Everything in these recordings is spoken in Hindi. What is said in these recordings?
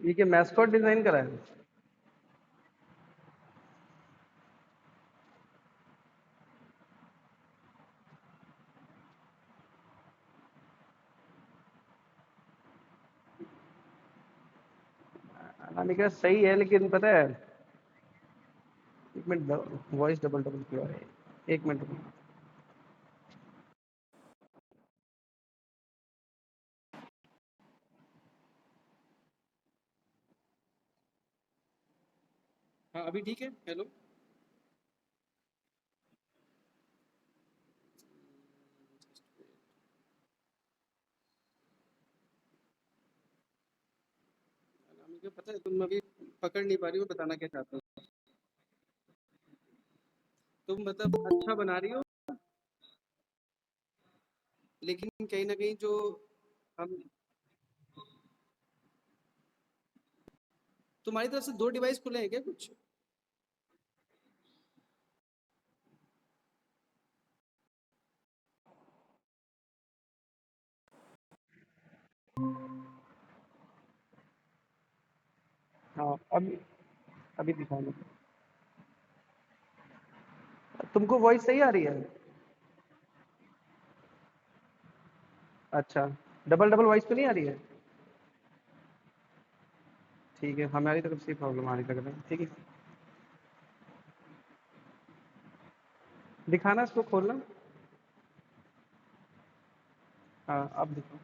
ये क्या मैस्कॉट डिजाइन करा है? अनामिका सही है, लेकिन पता है, एक मिनट, वॉइस डबल डबल क्यों आ रही है? एक मिनट रुको। हाँ, अभी ठीक है। हेलो। अनामिका पता है, तुम अभी पकड़ नहीं पा रही हो, बताना क्या चाहते हो? तुम मतलब अच्छा बना रही हो, लेकिन कहीं ना कहीं जो हम, तुम्हारी तरफ से दो डिवाइस खुले हैं क्या कुछ? हाँ, अभी दिखाना। तुमको वॉइस सही आ रही है? अच्छा, डबल डबल वॉइस तो नहीं आ रही है? ठीक है, हमारी तरफ से प्रॉब्लम आने लग रहा है। ठीक है, दिखाना, इसको खोलना। हाँ, अब दिखो।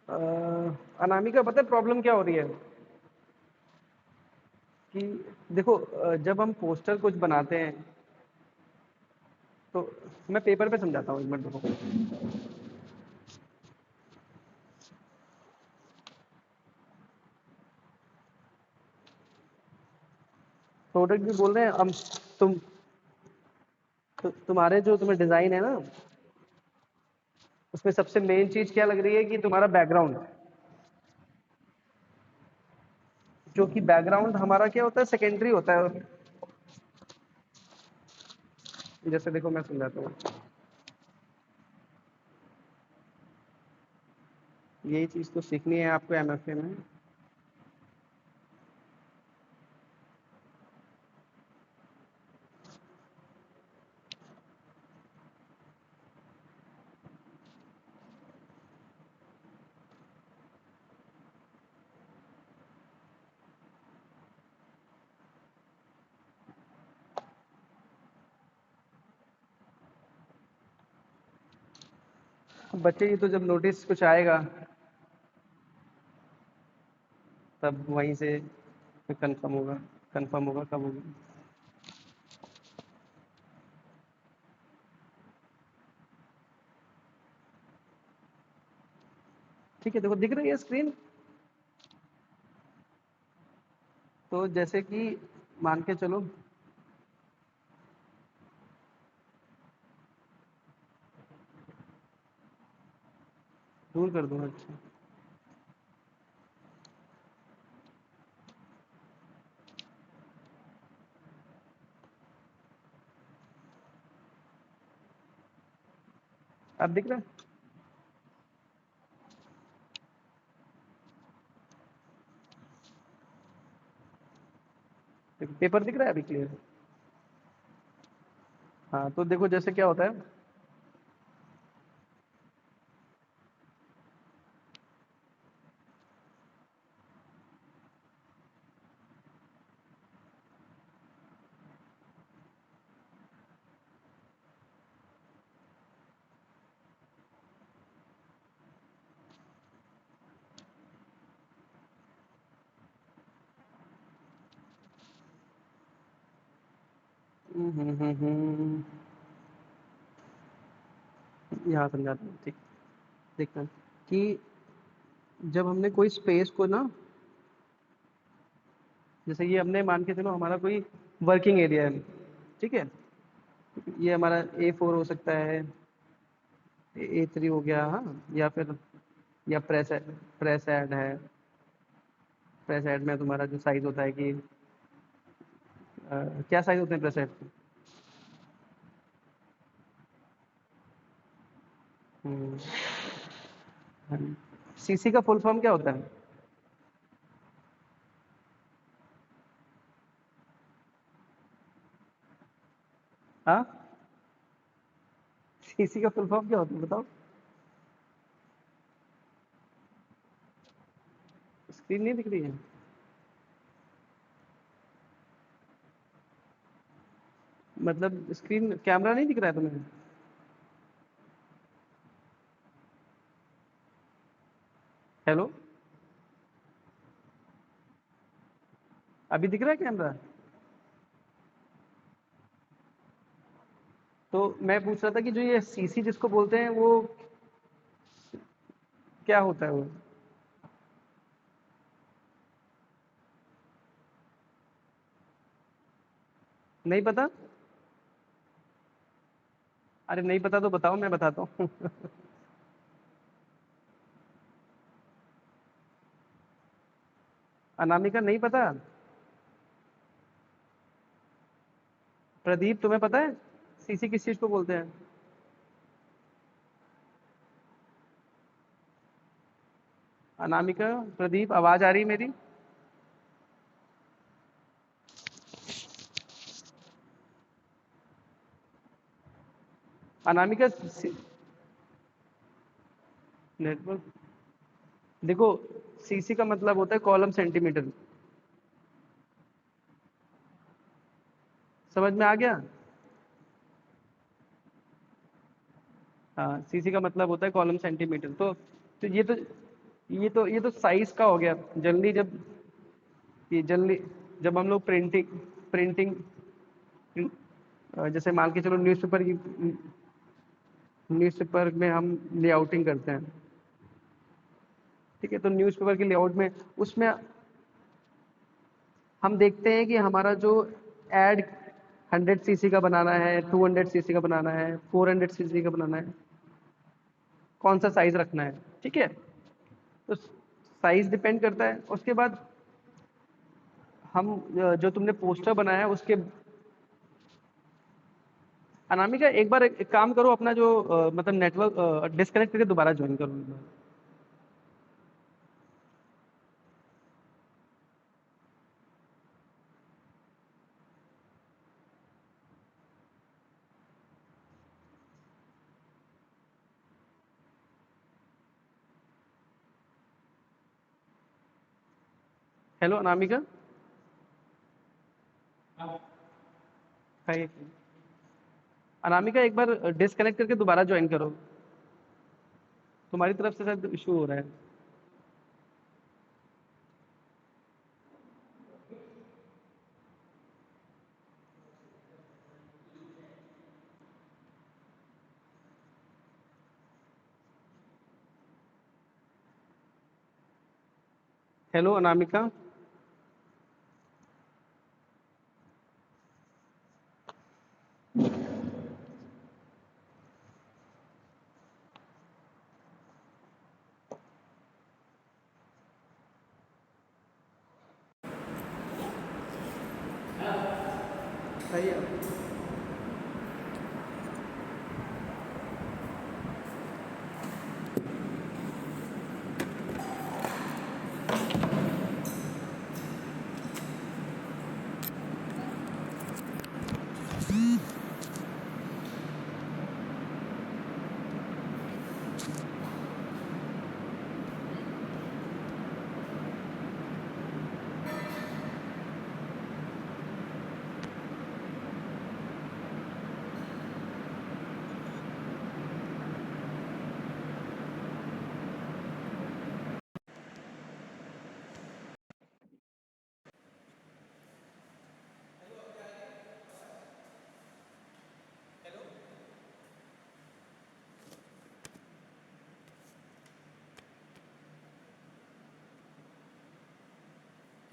अ, अनामिका पता है प्रॉब्लम क्या हो रही है? कि देखो, जब हम पोस्टर कुछ बनाते हैं, तो मैं पेपर पे समझाता हूँ, एक मिनट रुको। प्रोडक्ट भी बोल रहे हैं हम। तुम तुम्हारे जो तुम्हें डिजाइन है ना, उसमें सबसे मेन चीज क्या लग रही है कि तुम्हारा बैकग्राउंड, जो कि बैकग्राउंड हमारा क्या होता है, सेकेंडरी होता है। जैसे देखो, मैं समझाता हूँ। यही चीज तो सीखनी है आपको एमएफए में। बच्चे की तो जब नोटिस कुछ आएगा, तब वहीं से कंफर्म होगा। कंफर्म होगा कब होगा। ठीक है, देखो दिख रही है स्क्रीन। तो जैसे कि मान के चलो, दूर कर दूंगा। अच्छा, अब दिख रहा है? पेपर दिख रहा है अभी क्लियर? हाँ, तो देखो जैसे क्या होता है। यहाँ समझाता हूँ, ठीक। देखना कि जब हमने कोई स्पेस को ना, जैसे ये हमने मान के चलो हमारा कोई वर्किंग एरिया है, ठीक है। ये हमारा A4 हो सकता है, A3 हो गया, हाँ, या फिर या प्रेस ऐड है। प्रेस ऐड में तुम्हारा जो साइज होता है कि क्या साइज होते हैं प्रेस ऐड के? हम्म, हाँ, सीसी का फुल फॉर्म क्या होता है? हाँ, सीसी का फुल फॉर्म क्या होता है बताओ? स्क्रीन नहीं दिख रही है? मतलब स्क्रीन कैमरा नहीं दिख रहा है तुम्हें? हेलो, अभी दिख रहा है कैमरा? तो मैं पूछ रहा था कि जो ये सीसी जिसको बोलते हैं वो क्या होता है वो? नहीं पता? अरे नहीं पता तो बताओ, मैं बताता हूँ। अनामिका नहीं पता? प्रदीप तुम्हें पता है सीसी किस चीज को बोलते हैं? अनामिका, प्रदीप, आवाज आ रही है मेरी? अनामिका, नेटवर्क, देखो, सीसी का मतलब होता है कॉलम सेंटीमीटर। समझ में आ गया? हाँ, सीसी का मतलब होता है कॉलम सेंटीमीटर। तो ये तो साइज का हो गया। जनरली जब ये जनरली जब हम लोग प्रिंटिंग प्रिंटिंग जैसे मान के चलो न्यूज़पेपर में हम लेआउटिंग करते हैं। ठीक है, तो न्यूज़पेपर के लेआउट में उसमें हम देखते हैं कि हमारा जो एड 100 सीसी का बनाना है, 200 सीसी का बनाना है, 400 सीसी का बनाना है, कौन सा साइज रखना है। ठीक है, तो साइज डिपेंड करता है। उसके बाद हम जो तुमने पोस्टर बनाया है उसके। अनामिका, एक बार एक काम करो, अपना जो मतलब नेटवर्क डिस्कनेक्ट करके दोबारा ज्वाइन करो। हेलो अनामिका। हाय। अनामिका, एक बार डिस्कनेक्ट करके दोबारा ज्वाइन करो। तुम्हारी तरफ से शायद इशू हो रहा है। हेलो अनामिका। सही है।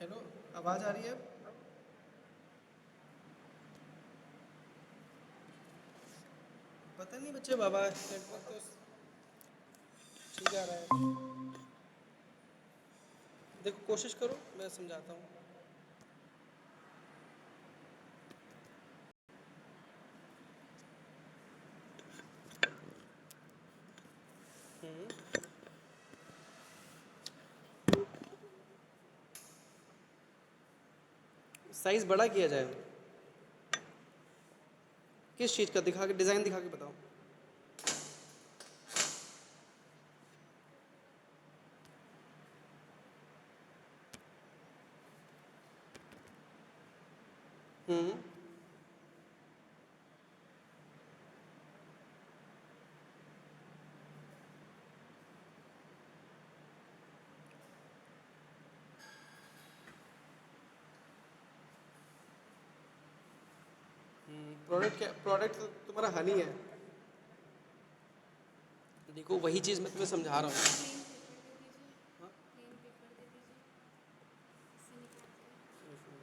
हेलो, आवाज आ रही है? पता नहीं बच्चे, बाबा नेटवर्क तो ठीक आ रहा है। देखो, कोशिश करो, मैं समझाता हूँ। साइज़ बड़ा किया जाए? किस चीज़ का? दिखा के, डिज़ाइन दिखा के बताओ। हम्म। प्रोडक्ट क्या? प्रोडक्ट तो तुम्हारा हनी है। देखो वही चीज़ मैं तुम्हें समझा रहा हूँ। प्लेन पेपर दे दीजिए, हाँ? प्लेन पेपर दे दीजिए, इससे निकाल के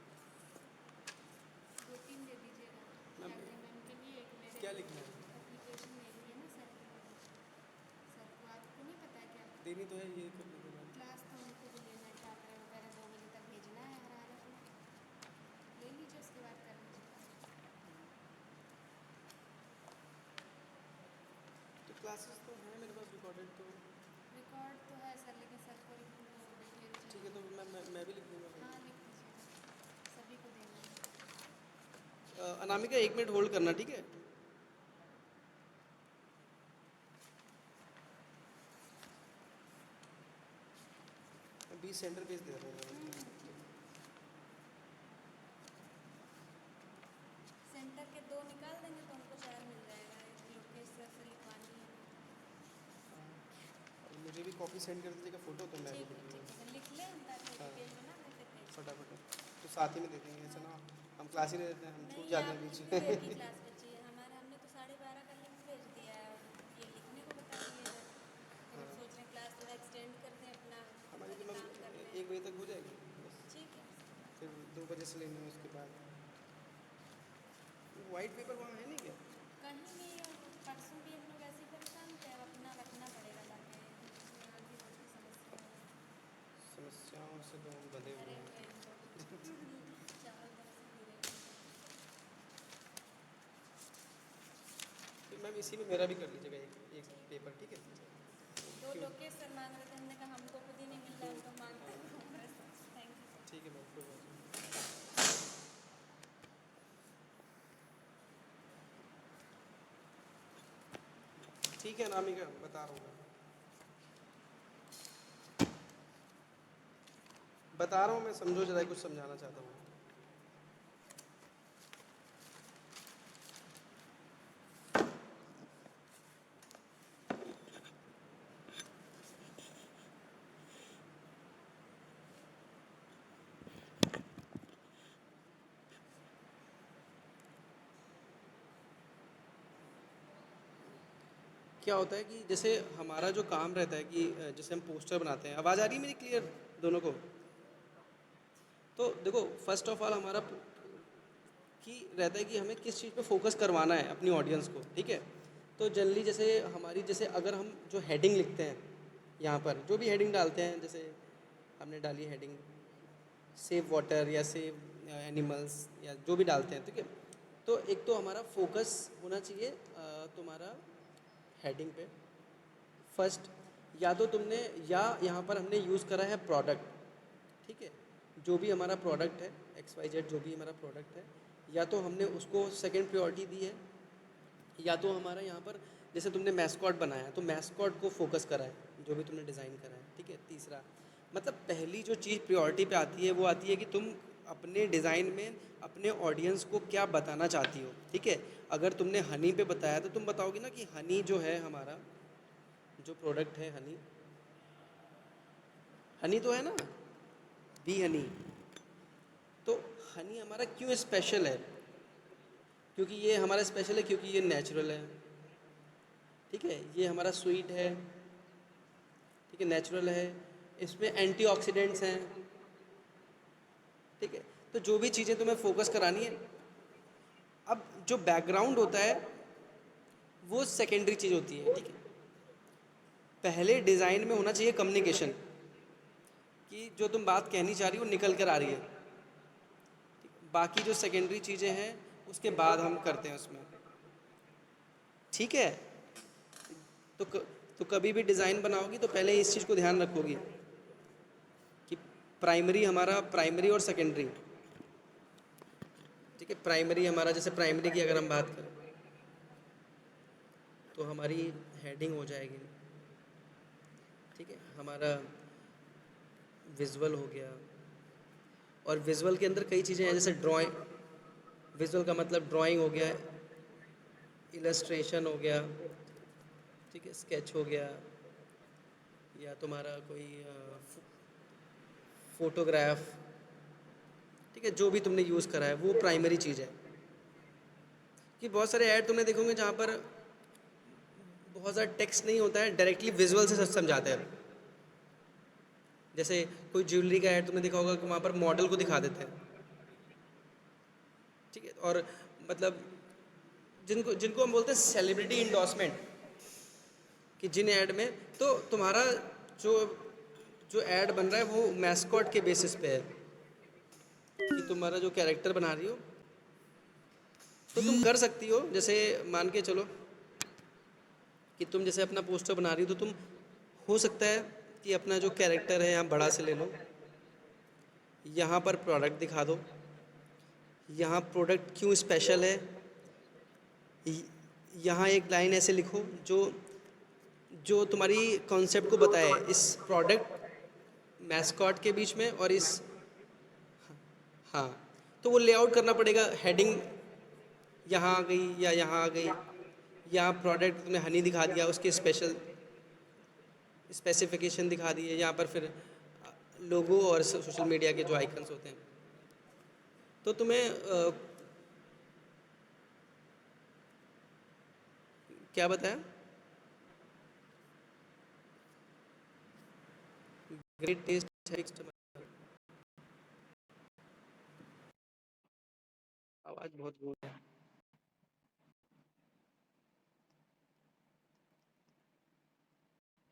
दो तीन दे दीजिएगा, मैम ताकि मैम के लिए एक मेरे क्या लिए। लिखना है? एप्लीकेशन देनी है ना सर की वाली, सर को आपको नहीं पता है क्या? देनी तो है ये करने के बाद। क्लास तो उनको भी लेना है, टाकरे वगैरह 2 बजे तक भेजना है हर हालत में। ले लीजिए, उसके बाद कर लीजिएगा। तो क्लासेस तो हैं मेरे पास रिकॉर्डेड तो। रिकॉर्ड तो है सर, लेकिन सर को वो डिटेल ठीक है, चाहिए। तो मैं भी लिख दूँगा हाँ भाई। लिख दीजिएगा, सभी को देना है। अनामिका 1 मिनट होल्ड करना, ठीक है? मैं 20 सेंटर पेज दे रहा हूँ। ठीक है। सेंटर के 2 निकाल देंगे तो हमको 4 मिल जाएगा, एक लोकेश सर से लिखवानी है ना। और मुझे भी कॉपी सेंड कर दीजिएगा फ़ोटो, तो मैं भी लिख ठीक दूँगा। है सर, लिख लें हम ताकि हाँ, डिटेल बना दें फिर भेज दें। फटाफट। तो साथ ही में दे देंगे, ऐसा हाँ ना हम क्लास ही ले लेते हैं, हम छूट नहीं, जाते हैं आपकी बीच कितनी देर की में। क्लास बची है? हमारे हमने तो 12:30 का लिंक भेज दिया है, और ये लिखने को बता दिए इधर। फिर हम हाँ, सोच रहे हैं क्लास थोड़ा एक्सटेंड कर दें अपना, हमारी तो ताकि मैम काम कर लें। 1 बजे तक हो जाएगी बस। ठीक है। फिर 2 बजे से लेंगे उसके बाद। वाइट पेपर वहाँ है नहीं क्या? कहीं नहीं है, परसों भी हम लोग ऐसे ही परेशान थे, अब अपना रखना पड़ेगा लाके, इसमें और भी रोज़ की समस्या है। समस्याओं से तो हम बंधे भरे हुए हुए हैं हम हैं। लोग चारों तरफ से घिरे हुए हैं। तो मैम इसी में मेरा भी कर लीजिएगा एक एक ठीक है। पेपर, ठीक है? दो क्यों? लोकेश सर मांग रहे थे, हमने कहा हमको खुद ही नहीं मिल रहा, हम तो मांगते हाँ, घूम रहे सर। Thank you sir. ठीक है मैम, कोई बात नहीं। ठीक है अनामिका, बता रहा हूँ मैं। बता रहा हूँ मैं, समझो ज़रा, कुछ समझाना चाहता हूँ। क्या होता है कि जैसे हमारा जो काम रहता है कि जैसे हम पोस्टर बनाते हैं, आवाज़ आ रही है मेरी क्लियर दोनों को? तो देखो, फर्स्ट ऑफ ऑल हमारा कि रहता है कि हमें किस चीज़ पे फोकस करवाना है अपनी ऑडियंस को, ठीक है? तो जनरली जैसे हमारी, जैसे अगर हम जो हेडिंग लिखते हैं, यहाँ पर जो भी हेडिंग डालते हैं, जैसे हमने डाली हेडिंग सेव वाटर या सेव एनिमल्स या जो भी डालते हैं, ठीक है? तो एक तो हमारा फोकस होना चाहिए तुम्हारा हेडिंग पे फर्स्ट। या तो तुमने, या यहाँ पर हमने यूज़ करा है प्रोडक्ट, ठीक है? जो भी हमारा प्रोडक्ट है, XYZ जो भी हमारा प्रोडक्ट है, या तो हमने उसको सेकंड प्रायोरिटी दी है, या तो हमारा यहाँ पर जैसे तुमने मैस्कॉट बनाया तो मैस्कॉट को फोकस करा है, जो भी तुमने डिज़ाइन करा है, ठीक है? तीसरा, मतलब पहली जो चीज़ प्रायोरिटी पे आती है वो आती है कि तुम अपने डिज़ाइन में अपने ऑडियंस को क्या बताना चाहती हो, ठीक है? अगर तुमने हनी पे बताया तो तुम बताओगी ना कि हनी जो है हमारा, जो प्रोडक्ट है हनी, हनी तो है ना, बी हनी। तो हनी हमारा क्यों स्पेशल है? क्योंकि ये हमारा स्पेशल है क्योंकि ये नेचुरल है, ठीक है? ये हमारा स्वीट है, ठीक है, नेचुरल है, इसमें एंटीऑक्सीडेंट्स हैं, ठीक है? तो जो भी चीज़ें तुम्हें फोकस करानी है, अब जो बैकग्राउंड होता है वो सेकेंडरी चीज़ होती है, ठीक है? पहले डिज़ाइन में होना चाहिए कम्युनिकेशन, कि जो तुम बात कहनी चाह रही हो निकल कर आ रही है, ठीक? बाकी जो सेकेंडरी चीज़ें हैं उसके बाद हम करते हैं उसमें, ठीक है? तो तो कभी भी डिज़ाइन बनाओगी तो पहले इस चीज़ को ध्यान रखोगी कि प्राइमरी हमारा, प्राइमरी और सेकेंडरी, ठीक है, प्राइमरी हमारा, जैसे प्राइमरी की अगर हम बात करें तो हमारी हेडिंग हो जाएगी, ठीक है, हमारा विजुअल हो गया। और विजुअल के अंदर कई चीज़ें हैं, जैसे ड्राइंग, विजुअल का मतलब ड्राइंग हो गया, इलस्ट्रेशन हो गया, ठीक है, स्केच हो गया, या तुम्हारा कोई फोटोग्राफ, ठीक है, जो भी तुमने यूज़ करा है वो प्राइमरी चीज़ है। कि बहुत सारे ऐड तुमने देखोगे जहाँ पर बहुत ज़्यादा टेक्स्ट नहीं होता है, डायरेक्टली विजुअल से समझाते हैं। जैसे कोई ज्वेलरी का ऐड तुमने देखा होगा कि वहाँ पर मॉडल को दिखा देते हैं, ठीक है, और मतलब जिनको जिनको हम बोलते हैं सेलिब्रिटी इंडोर्समेंट, कि जिन ऐड में तो तुम्हारा जो जो ऐड बन रहा है वो मैस्कॉट के बेसिस पे है, कि तुम्हारा जो कैरेक्टर बना रही हो तो तुम कर सकती हो। जैसे मान के चलो कि तुम जैसे अपना पोस्टर बना रही हो, तो तुम हो सकता है कि अपना जो कैरेक्टर है यहाँ बड़ा से ले लो, यहाँ पर प्रोडक्ट दिखा दो, यहाँ प्रोडक्ट क्यों स्पेशल है, यहाँ एक लाइन ऐसे लिखो जो जो तुम्हारी कॉन्सेप्ट को बताए इस प्रोडक्ट मैस्कॉट के बीच में और इस, हाँ, तो वो लेआउट करना पड़ेगा। हेडिंग यहाँ आ गई या यहाँ आ गई, यहाँ प्रोडक्ट तुमने हनी दिखा दिया, उसके स्पेशल स्पेसिफिकेशन दिखा दिए, यहाँ पर फिर लोगो और सोशल मीडिया के जो आइकन्स होते हैं। तो तुम्हें क्या बताया, ग्रेट टेस्ट, आवाज़ बहुत गूंज है।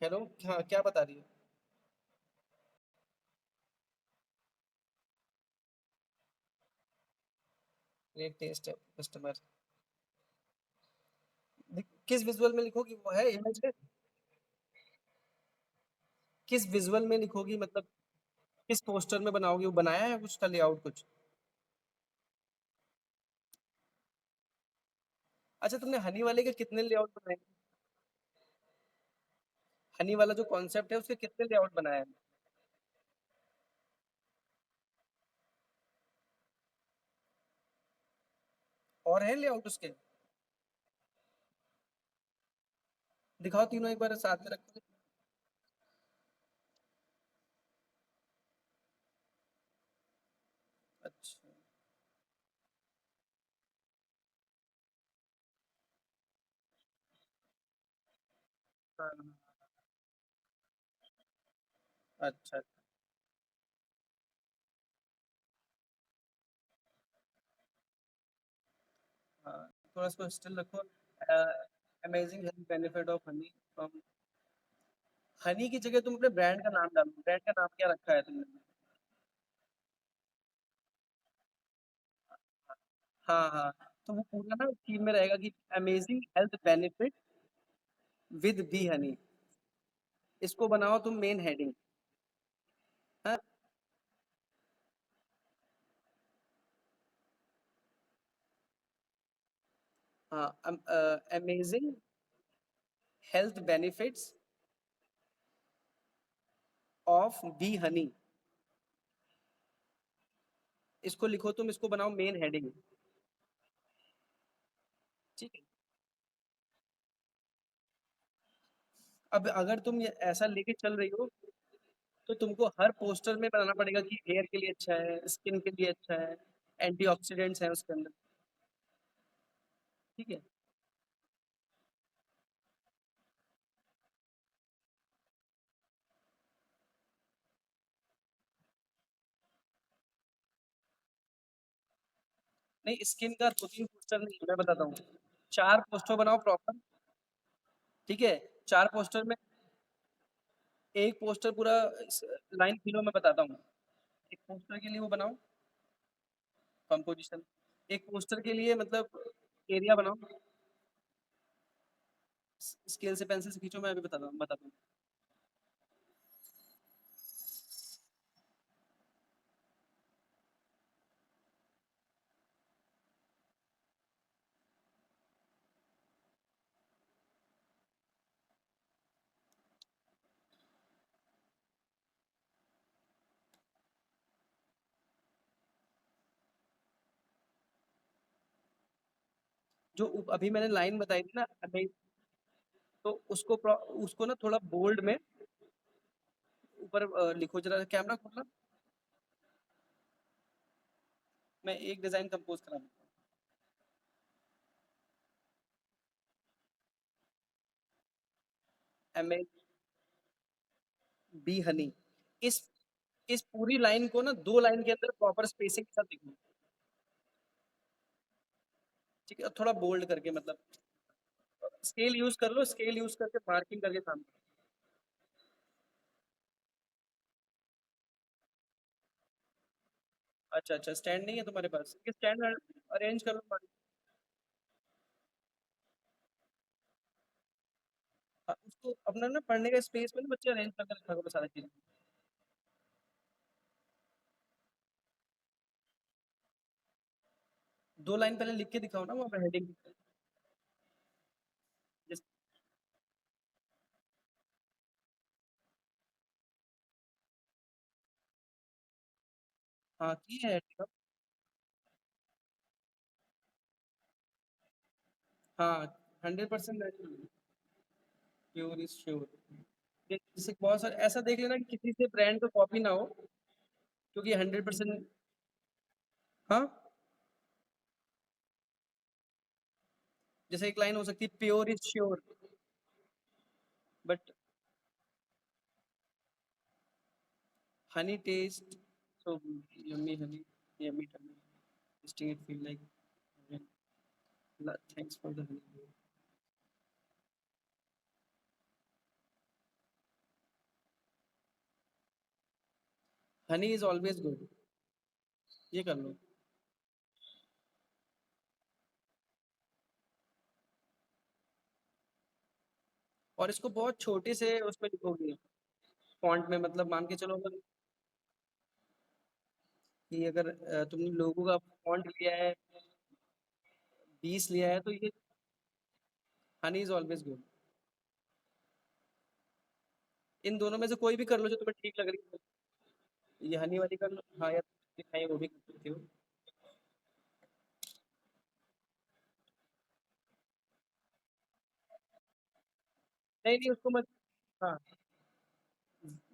हेलो, हाँ, क्या बता रही हो? ग्रेट टेस्ट है कस्टमर, किस विजुअल में लिखोगी, वो है इमेज है, किस विजुअल में लिखोगी, मतलब किस पोस्टर में बनाओगी, वो बनाया है कुछ का लेआउट कुछ? अच्छा, तुमने हनी वाले के कितने लेआउट बनाए? हनी वाला जो कॉन्सेप्ट है उसके कितने लेआउट बनाए हैं? और है लेआउट उसके? दिखाओ तीनों एक बार साथ में रखो। अच्छा, हाँ, अच्छा, हाँ, थोड़ा सा स्टिल रखो। Amazing health benefit of honey from, Honey की जगह तुम अपने ब्रांड का नाम डालो, ब्रांड का नाम क्या रखा है तुमने? हाँ, हाँ, तो वो पूरा ना थीम में रहेगा कि amazing health benefit with B Honey. इसको बनाओ तुम मेन हेडिंग। हाँ, हाँ, amazing health benefits of B Honey, इसको लिखो तुम, इसको बनाओ मेन हेडिंग, ठीक है। अब अगर तुम ये ऐसा लेके चल रही हो तो तुमको हर पोस्टर में बनाना पड़ेगा कि हेयर के लिए अच्छा है, स्किन के लिए अच्छा है, एंटीऑक्सीडेंट्स हैं उसके अंदर, ठीक है। नहीं, स्किन का दो तीन पोस्टर नहीं, मैं बताता हूँ, चार पोस्टर बनाओ प्रॉपर, ठीक है। चार पोस्टर में एक पोस्टर पूरा लाइन तीनों में बताता हूँ। एक पोस्टर के लिए वो बनाओ कंपोजिशन, एक पोस्टर के लिए मतलब एरिया बनाओ, स्केल से पेंसिल से खींचो, मैं अभी बताता हूँ। जो अभी मैंने लाइन बताई थी ना अमेज, तो उसको ना थोड़ा बोल्ड में ऊपर लिखो, जरा कैमरा खोलना, मैं एक डिजाइन कंपोज करा दूँ। अमेज बी हनी, इस इस पूरी लाइन को ना 2 लाइन के अंदर प्रॉपर स्पेसिंग के साथ लिखना, ठीक है? थोड़ा बोल्ड करके, मतलब स्केल यूज़ कर लो, स्केल यूज़ करके मार्किंग करके काम करो। अच्छा, अच्छा, स्टैंड नहीं है तुम्हारे पास? ये स्टैंड अरेंज कर लो। उसको अपना ना पढ़ने का स्पेस में ना बच्चे अरेंज करके रखा करो सारी चीज़ें। 2 लाइन पहले लिख के दिखाओ ना वहाँ पे हेडिंग। जिस हाँ, की है हेडिंग अब। हाँ, 100% नेचुरल, प्योर इज़ श्योर। जैसे बहुत सारे ऐसा देख लेना कि किसी से ब्रांड का कॉपी ना हो, क्योंकि 100%। हाँ, जैसे एक लाइन हो सकती है pure is sure, but honey taste so good, yummy honey, yummy tummy, tasting it feel like heaven. Thanks for the honey. Honey is always good, ये कर लो। और इसको बहुत छोटे से उसमें लिखोगे, फॉन्ट में, मतलब मान के चलो अगर कि अगर तुमने लोगों का फॉन्ट लिया है, 20 लिया है, तो ये हनी इज ऑलवेज गुड। इन दोनों में से कोई भी कर लो जो तुम्हें ठीक लग रही है। ये हनी वाली कर लो, हाँ, या दिखाई वो भी कर सकते हो। नहीं नहीं, उसको मत, हाँ,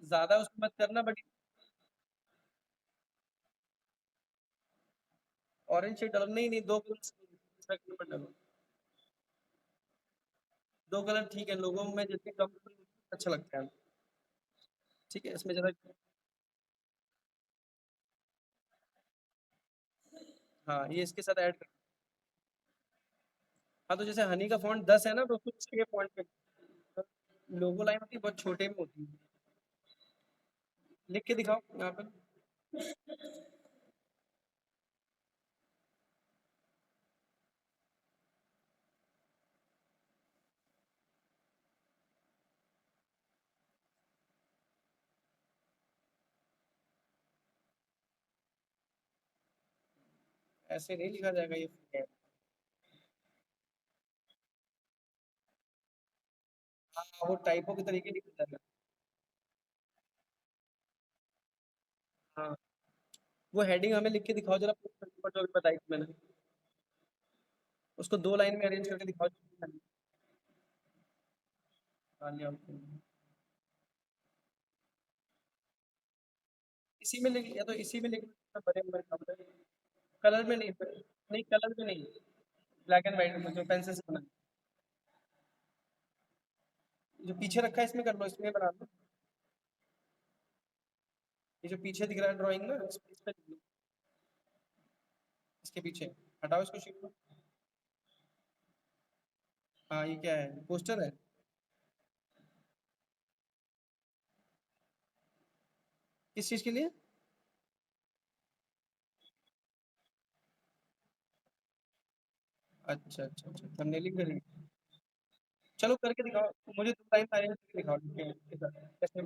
ज्यादा उसको मत करना, बट ऑरेंज शेड डालो, नहीं नहीं, दो कलर डालो। दो कलर ठीक है, लोगों में जितने कम अच्छा लगता है। ठीक है, इसमें ज्यादा। हाँ, ये इसके साथ ऐड कर। हाँ, तो जैसे हनी का फॉन्ट 10 है ना, तो उसको 6 फॉन्ट पे लोगो लाइन होती है, बहुत छोटे में होती है। लिख के दिखाओ यहाँ पर। ऐसे नहीं लिखा जाएगा ये। हाँ, वो टाइपो के तरीके लिखा जाएगा। हाँ, वो हेडिंग हमें लिख के दिखाओ जरा, ऊपर जो भी बताई थी मैंने, उसको 2 लाइन में अरेंज करके दिखाओ। हाँ, ले आओ। इसी में लिख, या तो इसी में लिख, बड़े बड़े कपड़े, कलर में नहीं, नहीं कलर में नहीं, ब्लैक एंड व्हाइट में जो पेंसिल से बना, जो पीछे रखा है इसमें कर लो, इसमें बना लो। ये जो पीछे दिख रहा है ड्राइंग ना, इस पे लिख लो, इसके पीछे हटाओ इसको, शीट को। हाँ, ये क्या है, पोस्टर है? किस चीज के लिए? अच्छा अच्छा अच्छा, थंबनेलिंग करेंगे। चलो करके दिखाओ, मुझे 2 लाइन अरेंज करके दिखाओ, ठीक है, कैसे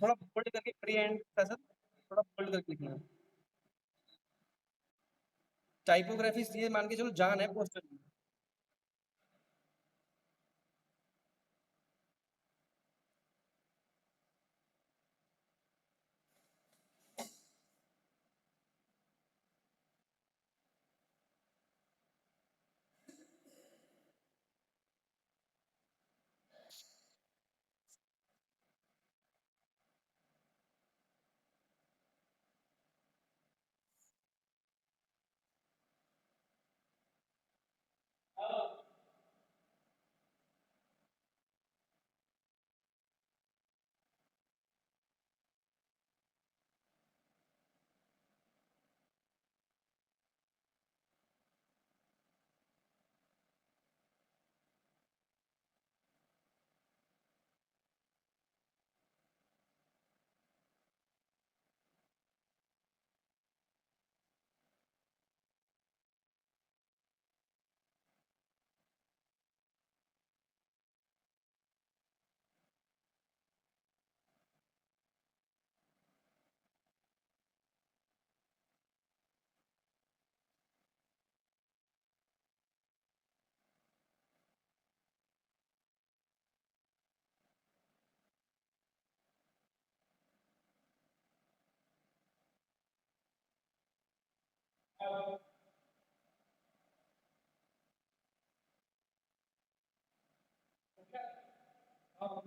थोड़ा बोल्ड करके प्री एंड ऐसा, थोड़ा बोल्ड करके लिखना। टाइपोग्राफी ये मान के चलो जान है पोस्टर में। हेलो,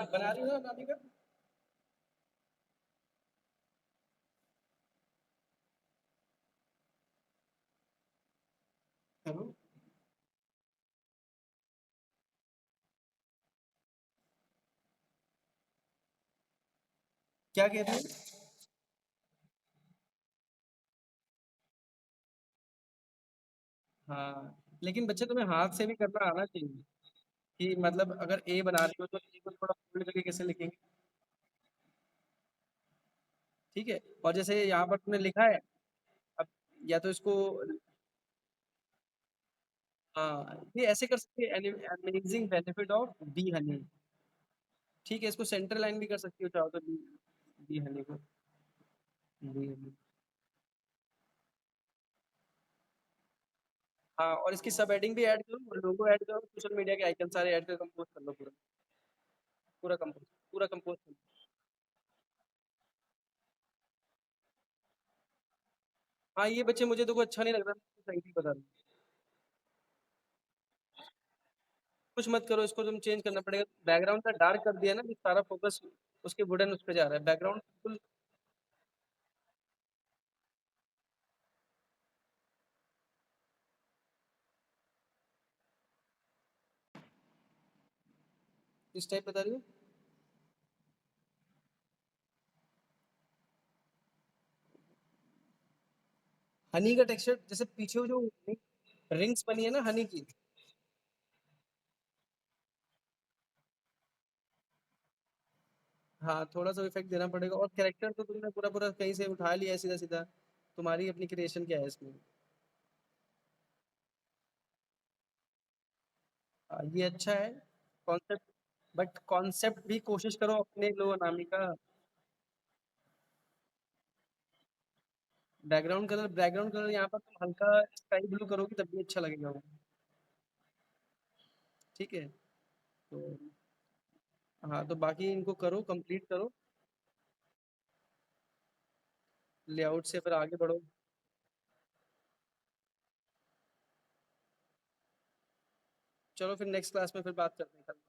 बना रही हो ना अनामिका? हेलो, क्या कह रही हो? हाँ, लेकिन बच्चे तुम्हें हाथ से भी करना आना चाहिए कि मतलब अगर ए बना रही हो तो ए को थोड़ा फोल्ड करके कैसे लिखेंगे। ठीक है, और जैसे यहाँ पर तुमने लिखा है, अब या तो इसको, हाँ ये ऐसे कर सकते हैं, amazing benefit of B Honey. ठीक है, इसको सेंटर लाइन भी कर सकती हो चाहो तो, बी, बी हनी को, बी हनी। हाँ, और इसकी सब हेडिंग भी ऐड करो, लोगो ऐड करो, सोशल मीडिया के आइकन सारे ऐड कर कंपोज कर लो पूरा, पूरा कंपोज, पूरा कंपोज कर लो। हाँ, ये बच्चे मुझे तो कोई अच्छा नहीं लग रहा, सही नहीं बता रहा। कुछ मत करो, इसको तुम चेंज करना पड़ेगा, बैकग्राउंड का डार्क कर दिया ना कि सारा फोकस उसके वुडन उस पे जा रहा है, बैकग्राउंड बिल्कुल। इस टाइप बता रही हो। हनी का टेक्सचर जैसे पीछे वो जो रिंग्स बनी है ना हनी की। हाँ, थोड़ा सा इफेक्ट देना पड़ेगा, और कैरेक्टर तो तुमने पूरा पूरा कहीं से उठा लिया है सीधा सीधा, तुम्हारी अपनी क्रिएशन क्या है इसमें। ये अच्छा है कॉन्सेप्ट, बट कॉन्सेप्ट भी कोशिश करो अपने लो अनामिका। बैकग्राउंड कलर यहाँ पर तुम हल्का स्काई ब्लू करोगी तब भी अच्छा लगेगा वो। ठीक है, तो हाँ, तो बाकी इनको करो, कंप्लीट करो, लेआउट से फिर आगे बढ़ो। चलो फिर नेक्स्ट क्लास में फिर बात करते हैं कल।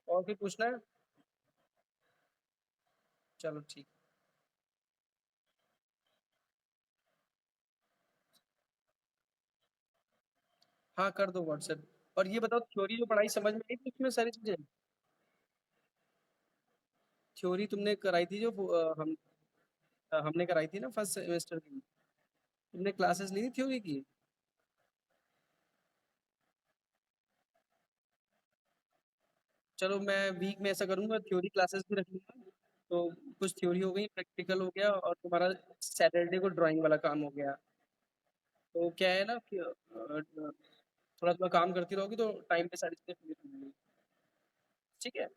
और फिर पूछना है। चलो ठीक। हाँ कर दो व्हाट्सएप। और ये बताओ, थ्योरी जो पढ़ाई समझ में आई थी उसमें सारी चीजें? थ्योरी तुमने कराई थी जो हमने कराई थी ना फर्स्ट सेमेस्टर की? तुमने क्लासेस ली थी थ्योरी की? चलो मैं वीक में ऐसा करूंगा, थ्योरी क्लासेस भी रख लूंगा। तो कुछ थ्योरी हो गई, प्रैक्टिकल हो गया, और तुम्हारा सैटरडे को ड्राइंग वाला काम हो गया। तो क्या है ना कि थोड़ा थोड़ा काम करती रहोगी तो टाइम पे सारी चीजें फिनिश हो जाएंगी। ठीक है।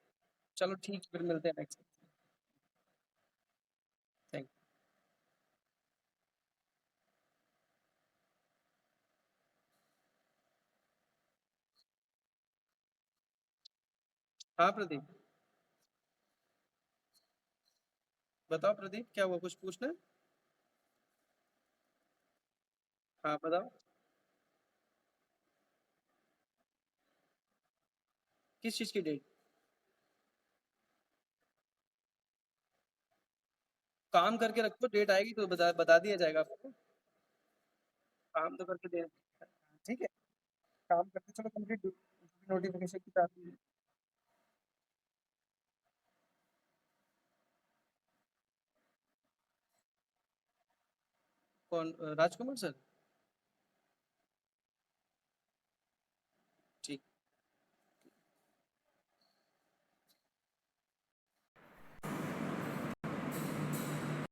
चलो ठीक है, फिर मिलते हैं नेक्स्ट। थैंक। हाँ प्रदीप। बताओ प्रदीप, क्या हुआ, कुछ पूछना है? हाँ बताओ। किस चीज़ की डेट? काम करके रखो, डेट आएगी तो बता बता दिया जाएगा आपको। काम तो करके दे। ठीक है। काम करते चलो कंप्लीट, नोटिफिकेशन की आती है। कौन, राजकुमार सर?